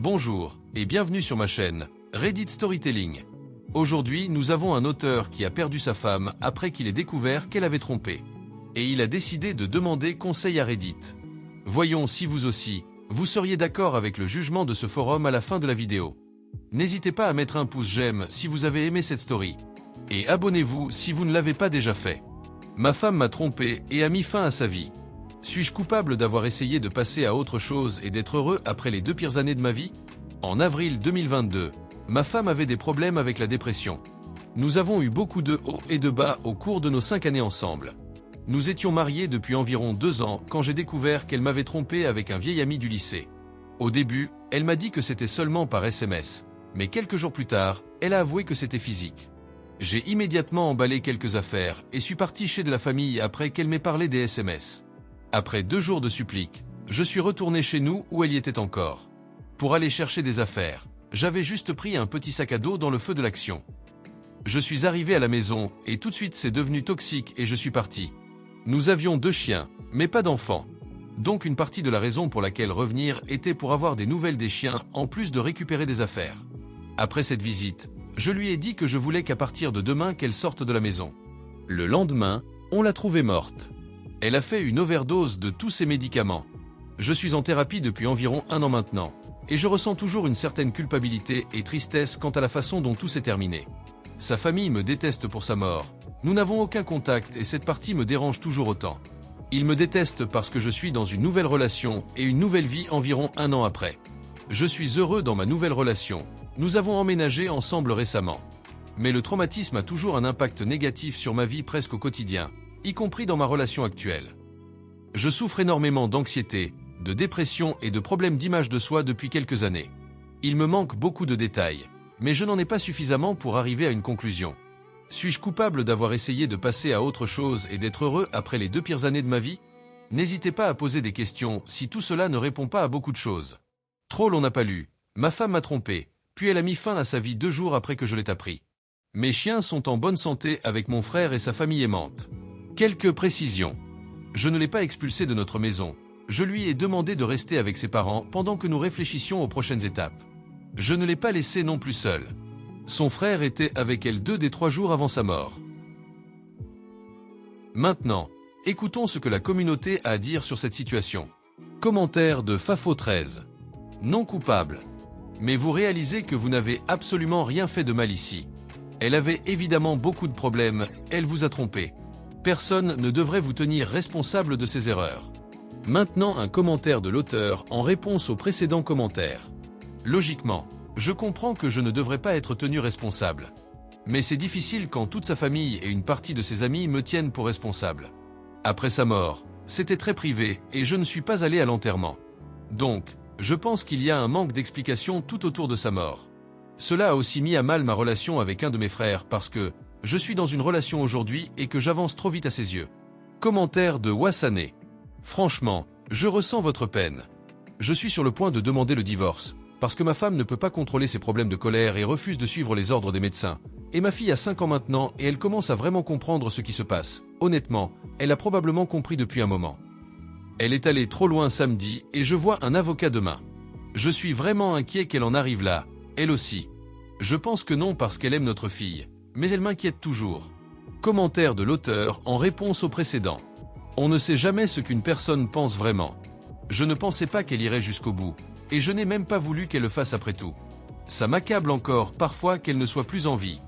Bonjour et bienvenue sur ma chaîne, Reddit Storytelling. Aujourd'hui, nous avons un auteur qui a perdu sa femme après qu'il ait découvert qu'elle avait trompé. Et il a décidé de demander conseil à Reddit. Voyons si vous aussi, vous seriez d'accord avec le jugement de ce forum à la fin de la vidéo. N'hésitez pas à mettre un pouce j'aime si vous avez aimé cette story. Et abonnez-vous si vous ne l'avez pas déjà fait. Ma femme m'a trompé et a mis fin à sa vie. Suis-je coupable d'avoir essayé de passer à autre chose et d'être heureux après les 2 pires années de ma vie? En avril 2022, ma femme avait des problèmes avec la dépression. Nous avons eu beaucoup de hauts et de bas au cours de nos 5 années ensemble. Nous étions mariés depuis environ 2 ans quand j'ai découvert qu'elle m'avait trompé avec un vieil ami du lycée. Au début, elle m'a dit que c'était seulement par SMS, mais quelques jours plus tard, elle a avoué que c'était physique. J'ai immédiatement emballé quelques affaires et suis parti chez de la famille après qu'elle m'ait parlé des SMS. Après 2 jours de suppliques, je suis retourné chez nous où elle y était encore. Pour aller chercher des affaires, j'avais juste pris un petit sac à dos dans le feu de l'action. Je suis arrivé à la maison et tout de suite c'est devenu toxique et je suis parti. Nous avions 2 chiens, mais pas d'enfants. Donc une partie de la raison pour laquelle revenir était pour avoir des nouvelles des chiens en plus de récupérer des affaires. Après cette visite, je lui ai dit que je voulais qu'à partir de demain qu'elle sorte de la maison. Le lendemain, on l'a trouvée morte. Elle a fait une overdose de tous ses médicaments. Je suis en thérapie depuis environ 1 an maintenant, et je ressens toujours une certaine culpabilité et tristesse quant à la façon dont tout s'est terminé. Sa famille me déteste pour sa mort, nous n'avons aucun contact et cette partie me dérange toujours autant. Il me déteste parce que je suis dans une nouvelle relation et une nouvelle vie environ 1 an après. Je suis heureux dans ma nouvelle relation, nous avons emménagé ensemble récemment. Mais le traumatisme a toujours un impact négatif sur ma vie presque au quotidien, y compris dans ma relation actuelle. Je souffre énormément d'anxiété, de dépression et de problèmes d'image de soi depuis quelques années. Il me manque beaucoup de détails, mais je n'en ai pas suffisamment pour arriver à une conclusion. Suis-je coupable d'avoir essayé de passer à autre chose et d'être heureux après les 2 pires années de ma vie? N'hésitez pas à poser des questions si tout cela ne répond pas à beaucoup de choses. Troll on n'a pas lu, ma femme m'a trompé, puis elle a mis fin à sa vie 2 jours après que je l'ai appris. Mes chiens sont en bonne santé avec mon frère et sa famille aimante. Quelques précisions. Je ne l'ai pas expulsé de notre maison. Je lui ai demandé de rester avec ses parents pendant que nous réfléchissions aux prochaines étapes. Je ne l'ai pas laissé non plus seul. Son frère était avec elle 2 des 3 jours avant sa mort. Maintenant, écoutons ce que la communauté a à dire sur cette situation. Commentaire de Fafo13. Non coupable. Mais vous réalisez que vous n'avez absolument rien fait de mal ici. Elle avait évidemment beaucoup de problèmes, elle vous a trompé. Personne ne devrait vous tenir responsable de ses erreurs. Maintenant un commentaire de l'auteur en réponse au précédent commentaire. Logiquement, je comprends que je ne devrais pas être tenu responsable. Mais c'est difficile quand toute sa famille et une partie de ses amis me tiennent pour responsable. Après sa mort, c'était très privé et je ne suis pas allé à l'enterrement. Donc, je pense qu'il y a un manque d'explication tout autour de sa mort. Cela a aussi mis à mal ma relation avec un de mes frères parce que je suis dans une relation aujourd'hui et que j'avance trop vite à ses yeux. Commentaire de Wassane. Franchement, je ressens votre peine. Je suis sur le point de demander le divorce, parce que ma femme ne peut pas contrôler ses problèmes de colère et refuse de suivre les ordres des médecins. Et ma fille a 5 ans maintenant et elle commence à vraiment comprendre ce qui se passe. Honnêtement, elle a probablement compris depuis un moment. Elle est allée trop loin samedi et je vois un avocat demain. Je suis vraiment inquiet qu'elle en arrive là, elle aussi. Je pense que non parce qu'elle aime notre fille, mais elle m'inquiète toujours. Commentaire de l'auteur en réponse au précédent. On ne sait jamais ce qu'une personne pense vraiment. Je ne pensais pas qu'elle irait jusqu'au bout, et je n'ai même pas voulu qu'elle le fasse après tout. Ça m'accable encore parfois qu'elle ne soit plus en vie.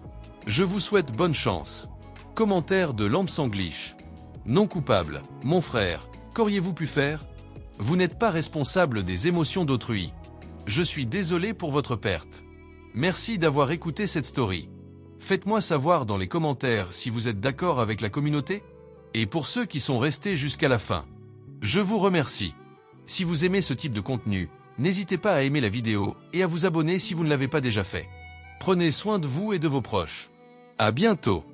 Je vous souhaite bonne chance. Commentaire de Lampe Sanglish. Non coupable, mon frère, qu'auriez-vous pu faire? Vous n'êtes pas responsable des émotions d'autrui. Je suis désolé pour votre perte. Merci d'avoir écouté cette story. Faites-moi savoir dans les commentaires si vous êtes d'accord avec la communauté. Et pour ceux qui sont restés jusqu'à la fin, je vous remercie. Si vous aimez ce type de contenu, n'hésitez pas à aimer la vidéo et à vous abonner si vous ne l'avez pas déjà fait. Prenez soin de vous et de vos proches. À bientôt.